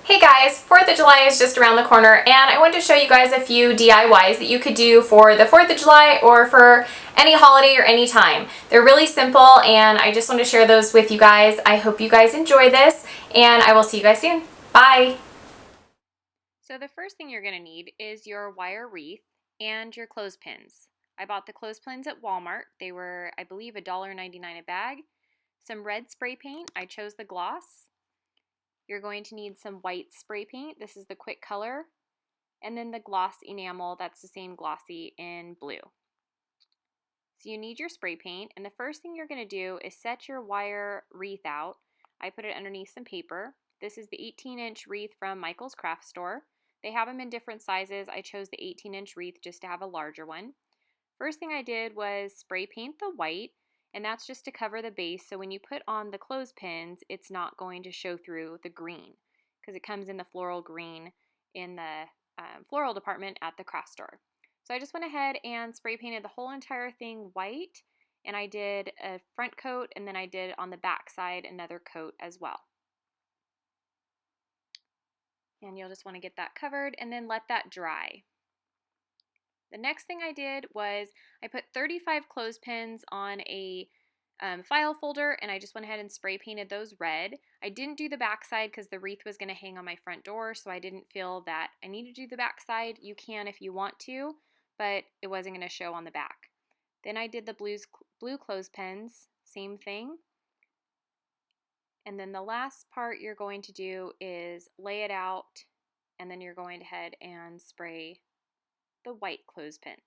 Hey guys, 4th of July is just around the corner and I wanted to show you guys a few DIYs that you could do for the 4th of July or for any holiday or any time. They're really simple and I just want to share those with you guys. I hope you guys enjoy this and I will see you guys soon. Bye! So the first thing you're going to need is your wire wreath and your clothespins. I bought the clothespins at Walmart. They were, I believe, $1.99 a bag. Some red spray paint. I chose the gloss. You're going to need some white spray paint. This is the quick color. And then the gloss enamel, that's the same glossy in blue. So you need your spray paint, and the first thing you're going to do is set your wire wreath out. I put it underneath some paper. This is the 18-inch wreath from Michael's Craft Store. They have them in different sizes. I chose the 18-inch wreath just to have a larger one. First thing I did was spray paint the white, and that's just to cover the base, so when you put on the clothespins, it's not going to show through the green, because it comes in the floral green in the floral department at the craft store. So I just went ahead and spray painted the whole entire thing white, and I did a front coat, and then I did on the back side another coat as well. And you'll just want to get that covered and then let that dry. The next thing I did was I put 35 clothespins on a file folder, and I just went ahead and spray painted those red. I didn't do the back side because the wreath was going to hang on my front door, so I didn't feel that I needed to do the back side. You can if you want to, but it wasn't going to show on the back. Then I did the blue clothespins, same thing. And then the last part you're going to do is lay it out, and then you're going ahead and spray the white clothespins.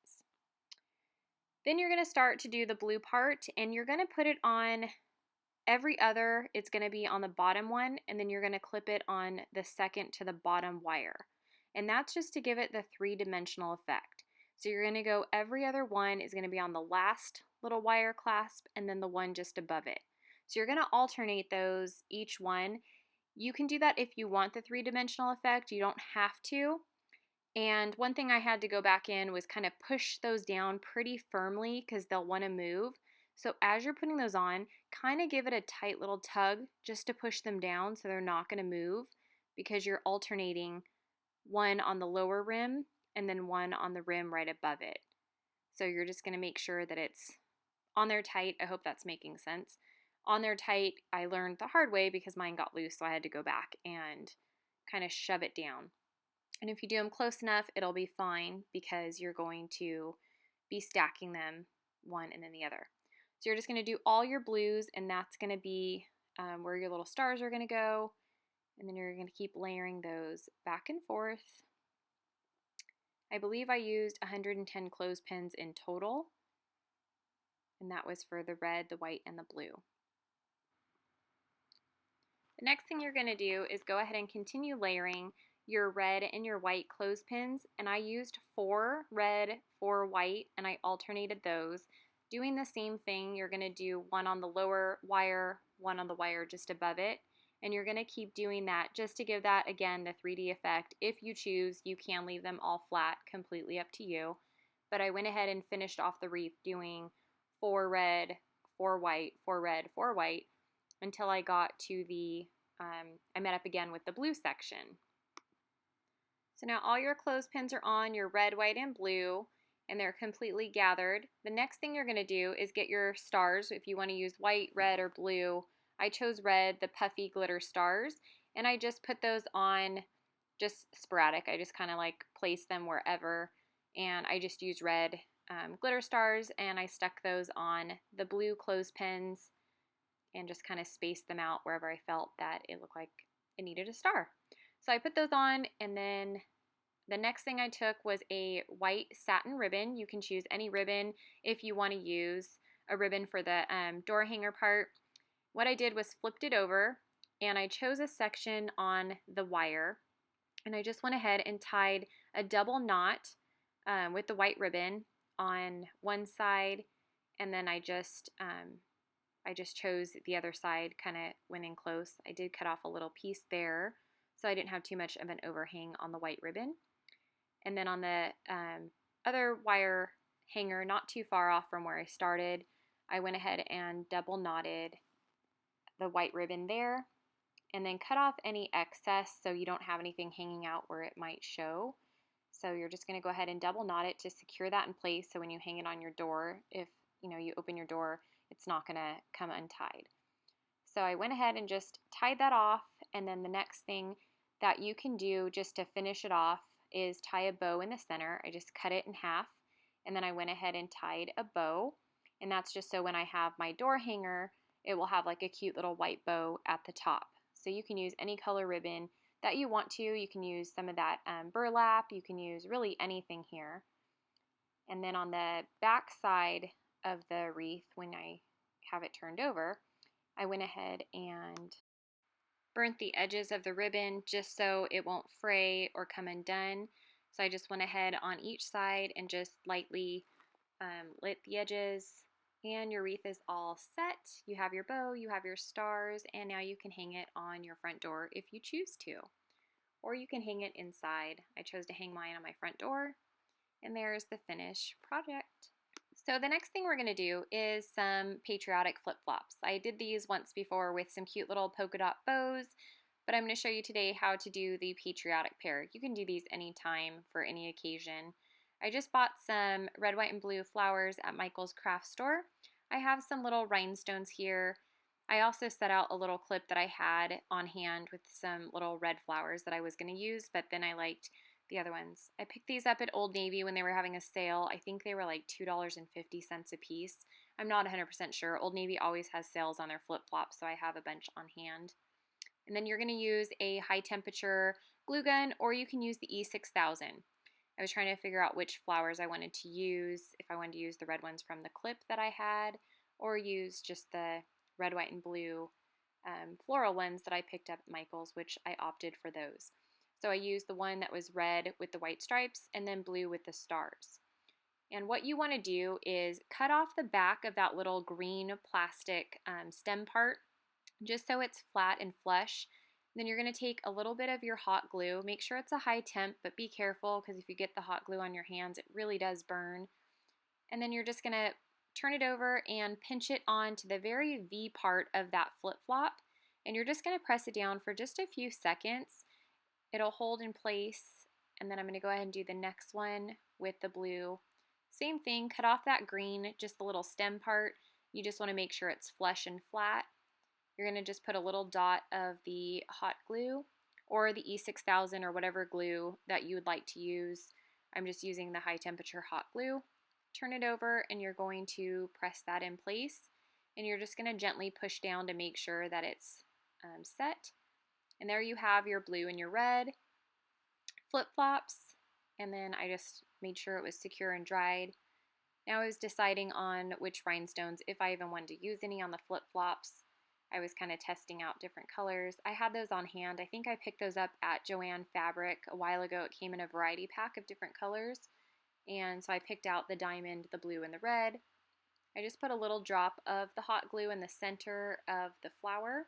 Then you're going to start to do the blue part, and you're going to put it on every other. It's going to be on the bottom one, and then you're going to clip it on the second to the bottom wire. And that's just to give it the three-dimensional effect. So you're going to go every other one is going to be on the last little wire clasp and then the one just above it. So you're going to alternate those each one. You can do that if you want the three-dimensional effect. You don't have to. And one thing I had to go back in was kind of push those down pretty firmly because they'll want to move. So as you're putting those on, kind of give it a tight little tug just to push them down so they're not going to move, because you're alternating one on the lower rim and then one on the rim right above it. So you're just going to make sure that it's on there tight. I hope that's making sense. On there tight, I learned the hard way because mine got loose, so I had to go back and kind of shove it down. And if you do them close enough, it'll be fine because you're going to be stacking them one and then the other. So you're just going to do all your blues, and that's going to be where your little stars are going to go. And then you're going to keep layering those back and forth. I believe I used 110 clothespins in total, and that was for the red, the white, and the blue. The next thing you're going to do is go ahead and continue layering your red and your white clothespins, and I used 4 red, 4 white, and I alternated those. Doing the same thing, you're going to do one on the lower wire, one on the wire just above it, and you're going to keep doing that just to give that, again, the 3D effect. If you choose, you can leave them all flat, completely up to you, but I went ahead and finished off the wreath doing 4 red, 4 white, 4 red, 4 white, until I got to the, I met up again with the blue section. So now all your clothespins are on, your red, white, and blue, and they're completely gathered. The next thing you're going to do is get your stars. If you want to use white, red, or blue, I chose red, the puffy glitter stars, and I just put those on just sporadic. I just kind of like place them wherever, and I just used red glitter stars, and I stuck those on the blue clothespins and just kind of spaced them out wherever I felt that it looked like it needed a star. So I put those on, and then the next thing I took was a white satin ribbon. You can choose any ribbon if you want to use a ribbon for the door hanger part. What I did was flipped it over, and I chose a section on the wire, and I just went ahead and tied a double knot with the white ribbon on one side, and then I just chose the other side, kind of went in close. I did cut off a little piece there, so I didn't have too much of an overhang on the white ribbon. And then on the other wire hanger, not too far off from where I started, I went ahead and double knotted the white ribbon there. and then cut off any excess so you don't have anything hanging out where it might show. So you're just going to go ahead and double knot it to secure that in place so when you hang it on your door, if you open your door, it's not going to come untied. So I went ahead and just tied that off, and then the next thing that you can do just to finish it off is tie a bow in the center. I just cut it in half, and then I went ahead and tied a bow, and that's just so when I have my door hanger, it will have like a cute little white bow at the top. So you can use any color ribbon that you want to. You can use some of that burlap. You can use really anything here. And then on the back side of the wreath, when I have it turned over, I went ahead and burnt the edges of the ribbon just so it won't fray or come undone. So I just went ahead on each side and just lightly lit the edges, and your wreath is all set. You have your bow, you have your stars, and now you can hang it on your front door if you choose to. Or you can hang it inside. I chose to hang mine on my front door, and there's the finished project. So the next thing we're going to do is some patriotic flip-flops. I did these once before with some cute little polka dot bows, but I'm going to show you today how to do the patriotic pair. You can do these anytime for any occasion. I just bought some red, white, and blue flowers at Michael's craft store. I have some little rhinestones here. I also set out a little clip that I had on hand with some little red flowers that I was going to use, but then I liked the other ones. I picked these up at Old Navy when they were having a sale. I think they were like $2.50 a piece. I'm not 100% sure. Old Navy always has sales on their flip-flops, so I have a bunch on hand. And then you're going to use a high temperature glue gun, or you can use the E6000. I was trying to figure out which flowers I wanted to use, if I wanted to use the red ones from the clip that I had, or use just the red, white, and blue floral ones that I picked up at Michael's, which I opted for those. So I used the one that was red with the white stripes and then blue with the stars. And what you want to do is cut off the back of that little green plastic stem part just so it's flat and flush. Then you're going to take a little bit of your hot glue. Make sure it's a high temp, but be careful because if you get the hot glue on your hands, it really does burn. And then you're just going to turn it over and pinch it onto the very V part of that flip-flop. And you're just going to press it down for just a few seconds. It'll hold in place, and then I'm going to go ahead and do the next one with the blue. Same thing, cut off that green, just the little stem part. You just want to make sure it's flush and flat. You're going to just put a little dot of the hot glue or the E6000 or whatever glue that you would like to use. I'm just using the high temperature hot glue. Turn it over, and you're going to press that in place, and you're just going to gently push down to make sure that it's set. And there you have your blue and your red flip-flops. And then I just made sure it was secure and dried. Now I was deciding on which rhinestones, if I even wanted to use any on the flip-flops. I was kind of testing out different colors. I had those on hand. I think I picked those up at Joann Fabric a while ago. It came in a variety pack of different colors. And so I picked out the diamond, the blue, and the red. I just put a little drop of the hot glue in the center of the flower.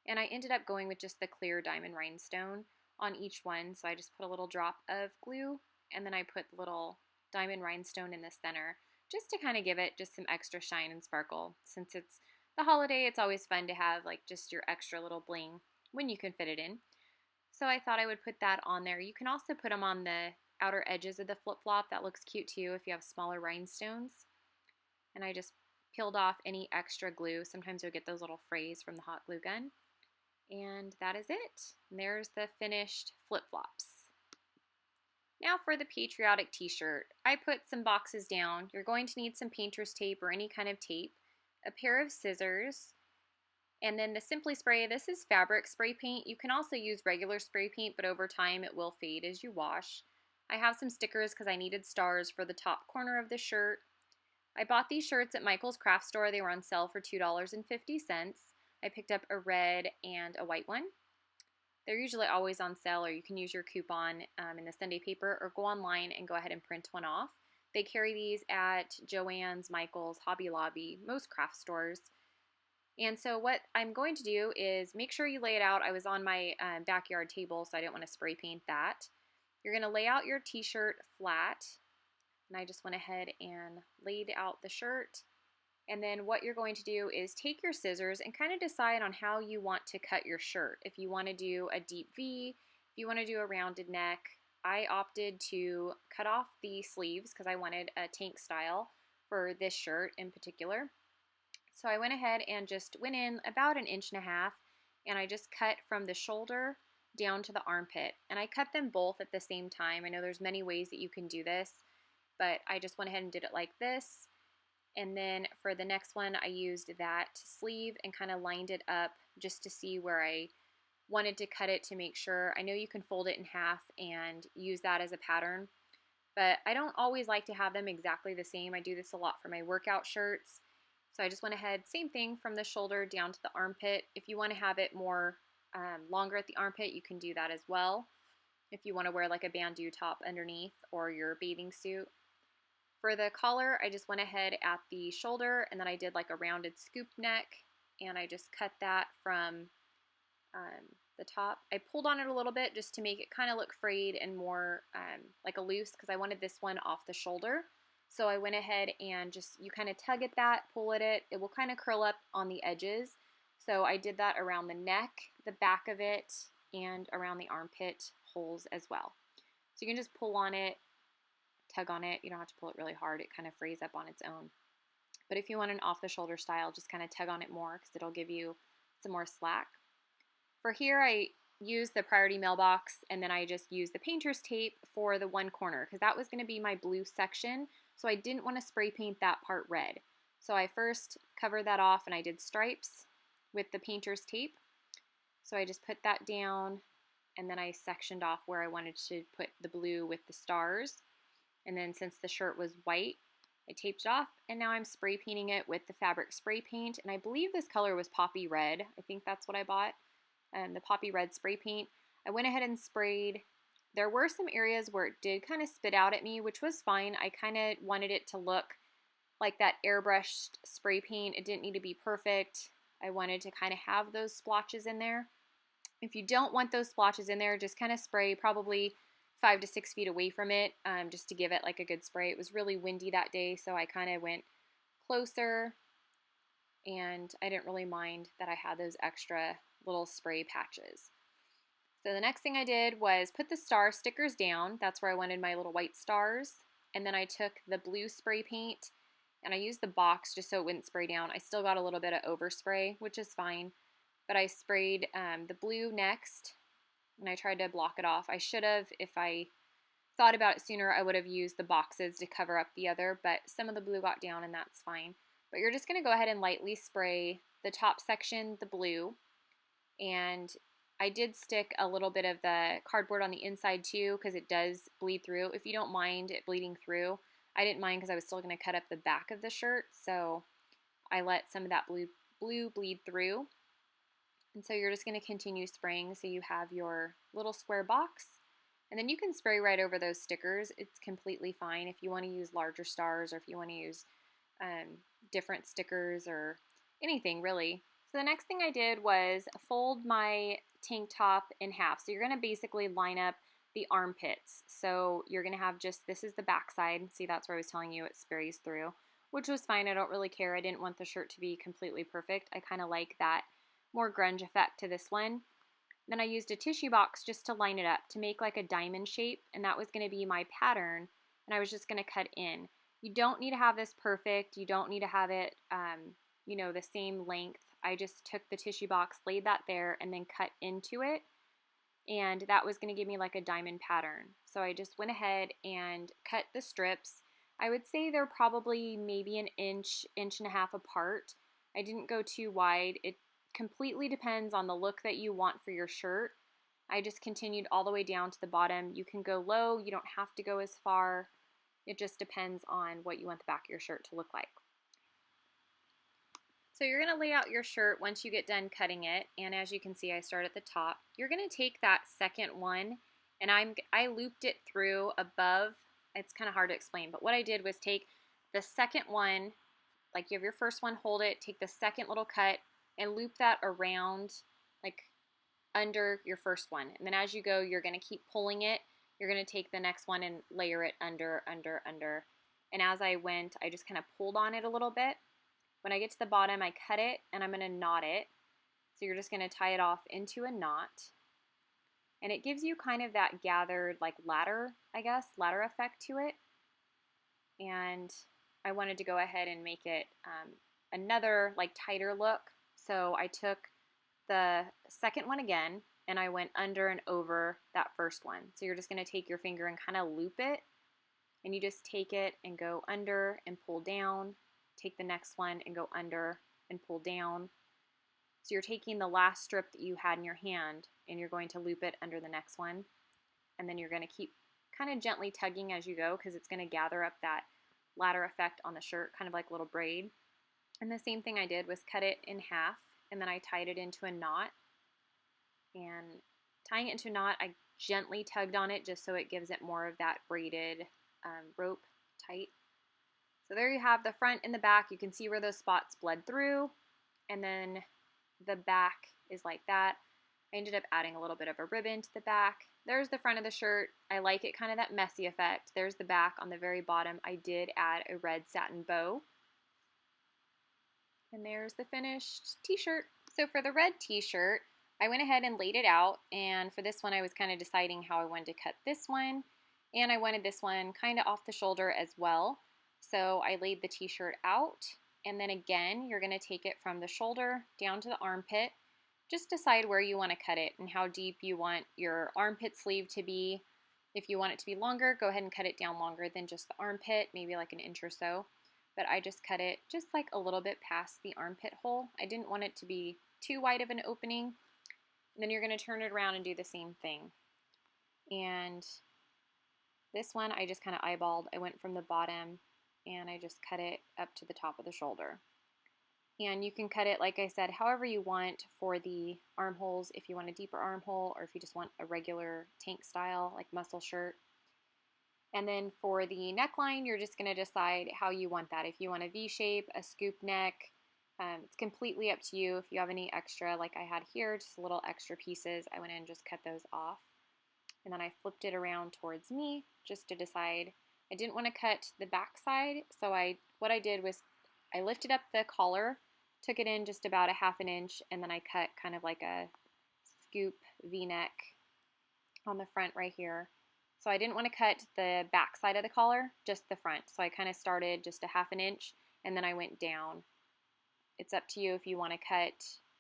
And I ended up going with just the clear diamond rhinestone on each one. So I just put a little drop of glue, and then I put the little diamond rhinestone in the center just to kind of give it just some extra shine and sparkle. Since it's the holiday, it's always fun to have like just your extra little bling when you can fit it in. So I thought I would put that on there. You can also put them on the outer edges of the flip-flop. That looks cute too if you have smaller rhinestones. And I just peeled off any extra glue. Sometimes you'll get those little frays from the hot glue gun. And that is it. And there's the finished flip-flops. Now for the patriotic t-shirt. I put some boxes down. You're going to need some painter's tape or any kind of tape, a pair of scissors, and then the Simply Spray. This is fabric spray paint. You can also use regular spray paint, but over time it will fade as you wash. I have some stickers because I needed stars for the top corner of the shirt. I bought these shirts at Michael's craft store. They were on sale for $2.50. I picked up a red and a white one. They're usually always on sale, or you can use your coupon in the Sunday paper or go online and go ahead and print one off. They carry these at Joann's, Michael's, Hobby Lobby, most craft stores. And so what I'm going to do is make sure you lay it out. I was on my backyard table, so I didn't want to spray paint that. You're going to lay out your t-shirt flat. And I just went ahead and laid out the shirt. And then what you're going to do is take your scissors and kind of decide on how you want to cut your shirt. If you want to do a deep V, if you want to do a rounded neck. I opted to cut off the sleeves because I wanted a tank style for this shirt in particular. So I went ahead and just went in about 1.5 inches, and I just cut from the shoulder down to the armpit. And I cut them both at the same time. I know there's many ways that you can do this, but I just went ahead and did it like this. And then for the next one, I used that sleeve and kind of lined it up just to see where I wanted to cut it to make sure. I know you can fold it in half and use that as a pattern, but I don't always like to have them exactly the same. I do this a lot for my workout shirts. So I just went ahead, same thing from the shoulder down to the armpit. If you want to have it more longer at the armpit, you can do that as well. If you want to wear like a bandeau top underneath or your bathing suit. For the collar, I just went ahead at the shoulder and then I did like a rounded scoop neck and I just cut that from the top. I pulled on it a little bit just to make it kind of look frayed and more like a loose because I wanted this one off the shoulder. So I went ahead and just, you kind of tug at that, pull at it. It will kind of curl up on the edges. So I did that around the neck, the back of it, and around the armpit holes as well. So you can just pull on it, tug on it. You don't have to pull it really hard. It kind of frays up on its own. But if you want an off-the-shoulder style, just kind of tug on it more because it'll give you some more slack. For here, I used the priority mailbox and then I just used the painter's tape for the one corner because that was going to be my blue section. So I didn't want to spray paint that part red. So I first covered that off and I did stripes with the painter's tape. So I just put that down and then I sectioned off where I wanted to put the blue with the stars. And then since the shirt was white, I taped it off and now I'm spray painting it with the fabric spray paint. And I believe this color was poppy red. I think that's what I bought. The poppy red spray paint. I went ahead and sprayed. There were some areas where it did kind of spit out at me, which was fine. I kind of wanted it to look like that airbrushed spray paint. It didn't need to be perfect. I wanted to kind of have those splotches in there. If you don't want those splotches in there, just kind of spray probably 5 to 6 feet away from it just to give it like a good spray. It was really windy that day, so I kind of went closer and I didn't really mind that I had those extra little spray patches. So the next thing I did was put the star stickers down. That's where I wanted my little white stars. And then I took the blue spray paint and I used the box just so it wouldn't spray down. I still got a little bit of overspray, which is fine. But I sprayed the blue next and I tried to block it off. I should have, if I thought about it sooner, I would have used the boxes to cover up the other, but some of the blue got down and that's fine. But you're just going to go ahead and lightly spray the top section, the blue, and I did stick a little bit of the cardboard on the inside too because it does bleed through. If you don't mind it bleeding through, I didn't mind because I was still going to cut up the back of the shirt, so I let some of that blue bleed through. And so you're just going to continue spraying so you have your little square box. And then you can spray right over those stickers. It's completely fine if you want to use larger stars or if you want to use different stickers or anything really. So the next thing I did was fold my tank top in half. So you're going to basically line up the armpits. So you're going to have just, this is the back side. See, that's where I was telling you it sprays through, which was fine. I don't really care. I didn't want the shirt to be completely perfect. I kind of like that more grunge effect to this one. Then I used a tissue box just to line it up to make like a diamond shape, and that was going to be my pattern, and I was just going to cut in. You don't need to have this perfect. You don't need to have it, you know, the same length. I just took the tissue box, laid that there, and then cut into it, and that was going to give me like a diamond pattern. So I just went ahead and cut the strips. I would say they're probably maybe 1 inch, 1.5 inches apart. I didn't go too wide. It completely depends on the look that you want for your shirt. I just continued all the way down to the bottom. You can go low. You don't have to go as far. It just depends on what you want the back of your shirt to look like. So you're going to lay out your shirt once you get done cutting it, and as you can see, I start at the top. You're going to take that second one, and I looped it through above. It's kind of hard to explain, but what I did was take the second one, like you have your first one, hold it, take the second little cut, and loop that around, like under your first one. And then as you go, you're going to keep pulling it. You're going to take the next one and layer it under. And as I went, I just kind of pulled on it a little bit. When I get to the bottom, I cut it and I'm going to knot it. So you're just going to tie it off into a knot. And it gives you kind of that gathered like ladder, I guess, ladder effect to it. And I wanted to go ahead and make it another like tighter look. So I took the second one again and I went under and over that first one. So you're just going to take your finger and kind of loop it, and you just take it and go under and pull down, take the next one and go under and pull down. So you're taking the last strip that you had in your hand and you're going to loop it under the next one, and then you're going to keep kind of gently tugging as you go because it's going to gather up that ladder effect on the shirt, kind of like a little braid. And the same thing I did was cut it in half, and then I tied it into a knot. And tying it into a knot, I gently tugged on it just so it gives it more of that braided rope tight. So there you have the front and the back. You can see where those spots bled through, and then the back is like that. I ended up adding a little bit of a ribbon to the back. There's the front of the shirt. I like it kind of that messy effect. There's the back. On the very bottom, I did add a red satin bow. And there's the finished t-shirt. So for the red t-shirt, I went ahead and laid it out, and for this one I was kind of deciding how I wanted to cut this one, and I wanted this one kind of off the shoulder as well. So I laid the t-shirt out, and then again you're going to take it from the shoulder down to the armpit. Just decide where you want to cut it and how deep you want your armpit sleeve to be. If you want it to be longer, go ahead and cut it down longer than just the armpit, maybe like an inch or so. But I just cut it just like a little bit past the armpit hole. I didn't want it to be too wide of an opening. And then you're going to turn it around and do the same thing. And this one I just kind of eyeballed. I went from the bottom and I just cut it up to the top of the shoulder. And you can cut it, like I said, however you want for the armholes, if you want a deeper armhole or if you just want a regular tank style like muscle shirt. And then for the neckline, you're just going to decide how you want that. If you want a V shape, a scoop neck, it's completely up to you. If you have any extra, like I had here, just little extra pieces, I went in and just cut those off. And then I flipped it around towards me just to decide. I didn't want to cut the back side, so what I did was I lifted up the collar, took it in just about a ½ inch, and then I cut kind of like a scoop V-neck on the front right here. So I didn't want to cut the back side of the collar, just the front. So I kind of started just a ½ inch and then I went down. It's up to you if you want to cut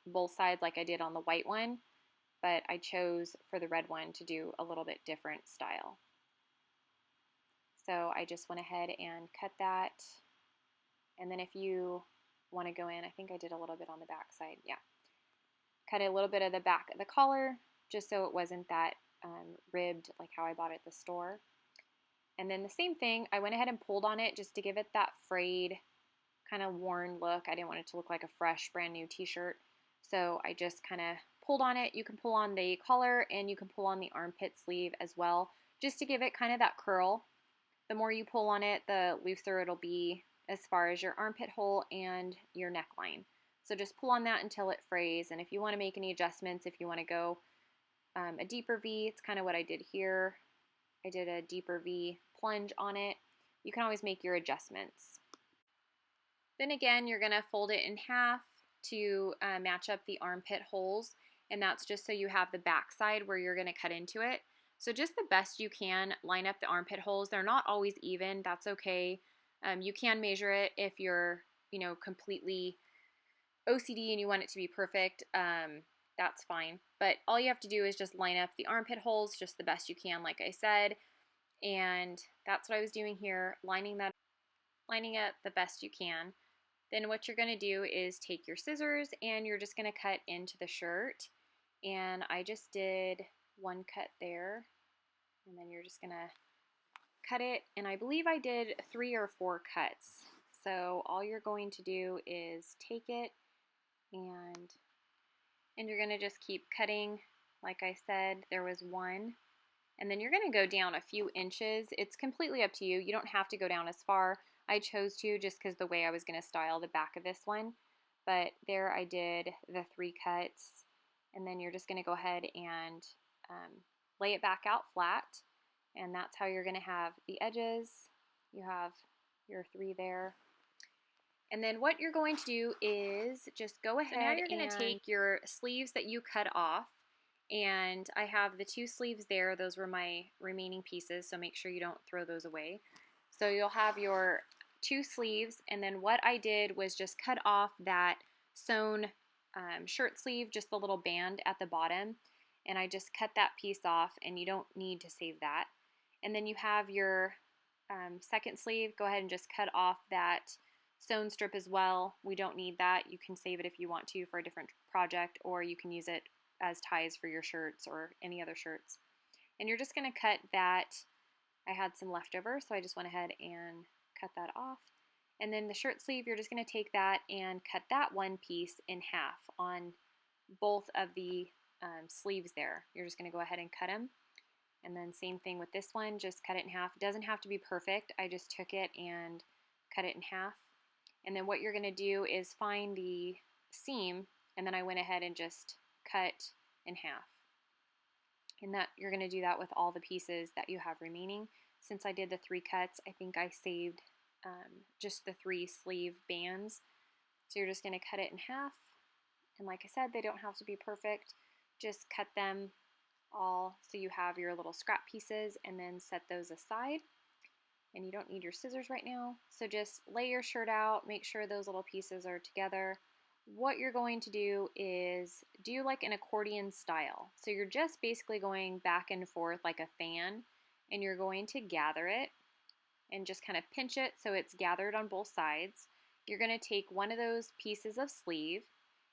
both sides like I did on the white one, but I chose for the red one to do a little bit different style. So I just went ahead and cut that. And then if you want to go in, I think I did a little bit on the back side. Yeah. Cut a little bit of the back of the collar just so it wasn't that ribbed like how I bought it at the store. And then the same thing, I went ahead and pulled on it just to give it that frayed, kind of worn look. I didn't want it to look like a fresh, brand new t-shirt. So I just kind of pulled on it. You can pull on the collar and you can pull on the armpit sleeve as well, just to give it kind of that curl. The more you pull on it, the looser it'll be as far as your armpit hole and your neckline. So just pull on that until it frays. And if you want to make any adjustments, if you want to go a deeper V, it's kind of what I did here. I did a deeper V plunge on it. You can always make your adjustments. Then again, you're going to fold it in half to match up the armpit holes, and that's just so you have the back side where you're going to cut into it. So just the best you can line up the armpit holes. They're not always even. That's okay. You can measure it if you're, completely OCD and you want it to be perfect. That's fine. But all you have to do is just line up the armpit holes just the best you can, like I said. And that's what I was doing here, lining up the best you can. Then what you're going to do is take your scissors and you're just going to cut into the shirt. And I just did one cut there. And then you're just going to cut it. And I believe I did 3 or 4 cuts. So all you're going to do is take it and you're going to just keep cutting. Like I said, there was one. And then you're going to go down a few inches. It's completely up to you. You don't have to go down as far. I chose to just because the way I was going to style the back of this one. But there I did the 3 cuts. And then you're just going to go ahead and lay it back out flat. And that's how you're going to have the edges. You have your 3 there. And then what you're going to do is just go ahead and take your sleeves that you cut off, and I have the 2 sleeves there. Those were my remaining pieces, so make sure you don't throw those away. So you'll have your 2 sleeves, and then what I did was just cut off that sewn shirt sleeve, just the little band at the bottom, and I just cut that piece off, and you don't need to save that. And then you have your second sleeve. Go ahead and just cut off that sewn strip as well. We don't need that. You can save it if you want to for a different project, or you can use it as ties for your shirts or any other shirts. And you're just going to cut that. I had some leftover, so I just went ahead and cut that off. And then the shirt sleeve, you're just going to take that and cut that one piece in half on both of the sleeves there. You're just going to go ahead and cut them. And then same thing with this one, just cut it in half. It doesn't have to be perfect. I just took it and cut it in half. And then what you're going to do is find the seam, and then I went ahead and just cut in half. And that you're going to do that with all the pieces that you have remaining. Since I did the 3 cuts, I think I saved just the 3 sleeve bands. So you're just going to cut it in half. And like I said, they don't have to be perfect. Just cut them all so you have your little scrap pieces, and then set those aside. And you don't need your scissors right now. So just lay your shirt out, make sure those little pieces are together. What you're going to do is do like an accordion style. So you're just basically going back and forth like a fan, and you're going to gather it and just kind of pinch it so it's gathered on both sides. You're going to take one of those pieces of sleeve,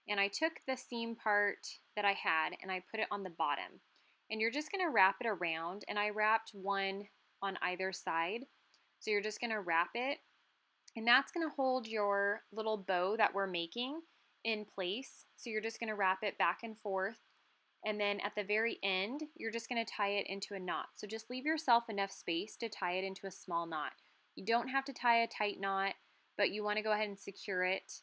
and I took the seam part that I had and I put it on the bottom. And you're just going to wrap it around, and I wrapped one on either side. So you're just going to wrap it, and that's going to hold your little bow that we're making in place. So you're just going to wrap it back and forth, and then at the very end, you're just going to tie it into a knot. So just leave yourself enough space to tie it into a small knot. You don't have to tie a tight knot, but you want to go ahead and secure it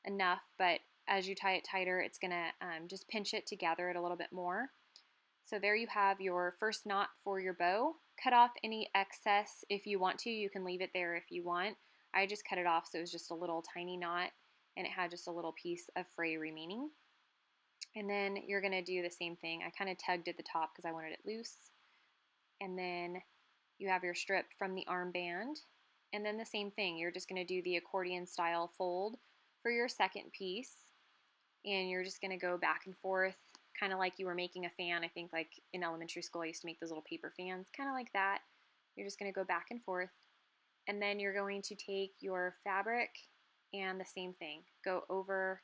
enough, but as you tie it tighter, it's going to just pinch it to gather it a little bit more. So there you have your first knot for your bow. Cut off any excess if you want to. You can leave it there if you want. I just cut it off so it was just a little tiny knot, and it had just a little piece of fray remaining. And then you're going to do the same thing. I kind of tugged at the top because I wanted it loose. And then you have your strip from the armband. And then the same thing. You're just going to do the accordion style fold for your second piece. And you're just going to go back and forth, kind of like you were making a fan. I think like in elementary school I used to make those little paper fans, kind of like that. You're just going to go back and forth, and then you're going to take your fabric and the same thing, go over,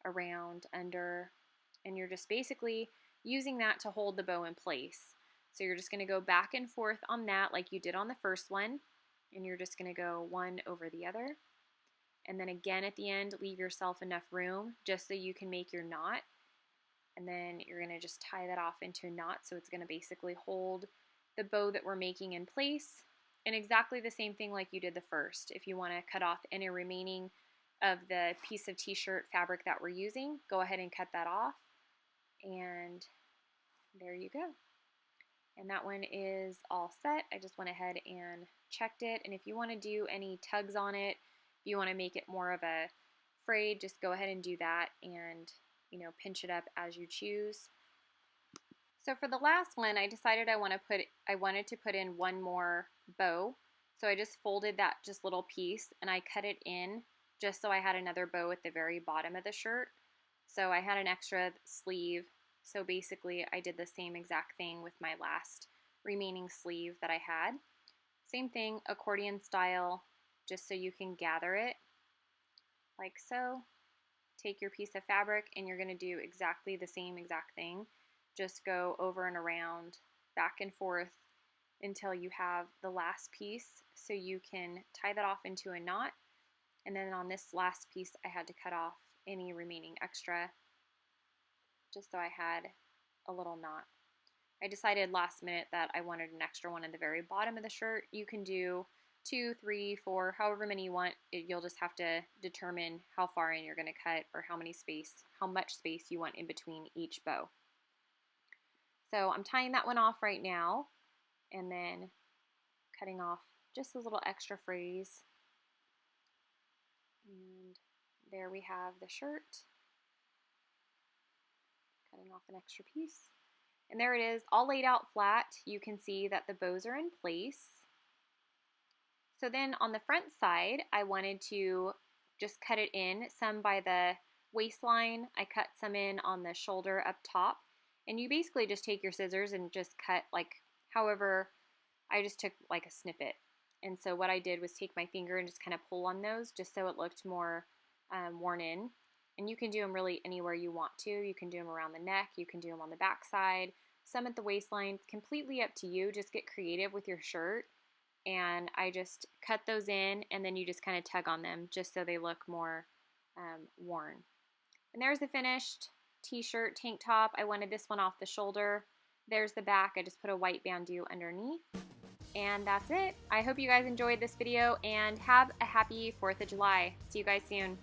around, under, and you're just basically using that to hold the bow in place. So you're just going to go back and forth on that like you did on the first one, and you're just going to go one over the other. And then again at the end, leave yourself enough room just so you can make your knot. And then you're going to just tie that off into a knot, so it's going to basically hold the bow that we're making in place. And exactly the same thing like you did the first. If you want to cut off any remaining of the piece of t-shirt fabric that we're using, go ahead and cut that off. And there you go. And that one is all set. I just went ahead and checked it. And if you want to do any tugs on it, if you want to make it more of a frayed, just go ahead and do that, and pinch it up as you choose. So for the last one, I decided I wanted to put in one more bow. So I just folded that just little piece, and I cut it in just so I had another bow at the very bottom of the shirt. So I had an extra sleeve. So basically I did the same exact thing with my last remaining sleeve that I had. Same thing, accordion style, just so you can gather it like so. Take your piece of fabric, and you're going to do exactly the same exact thing. Just go over and around, back and forth until you have the last piece, so you can tie that off into a knot. And then on this last piece, I had to cut off any remaining extra just so I had a little knot. I decided last minute that I wanted an extra one at the very bottom of the shirt. You can do 2, 3, 4, however many you want. You'll just have to determine how far in you're going to cut, or how much space you want in between each bow. So I'm tying that one off right now, and then cutting off just those little extra frays. And there we have the shirt. Cutting off an extra piece. And there it is, all laid out flat. You can see that the bows are in place. So then on the front side, I wanted to just cut it in, some by the waistline. I cut some in on the shoulder up top. And you basically just take your scissors and just cut like however, I just took like a snippet. And so what I did was take my finger and just kind of pull on those just so it looked more worn in. And you can do them really anywhere you want to. You can do them around the neck, you can do them on the back side, some at the waistline. It's completely up to you. Just get creative with your shirt. And I just cut those in, and then you just kind of tug on them just so they look more worn. And there's the finished t-shirt tank top. I wanted this one off the shoulder. There's the back. I just put a white bandeau underneath. And that's it. I hope you guys enjoyed this video and have a happy 4th of July. See you guys soon.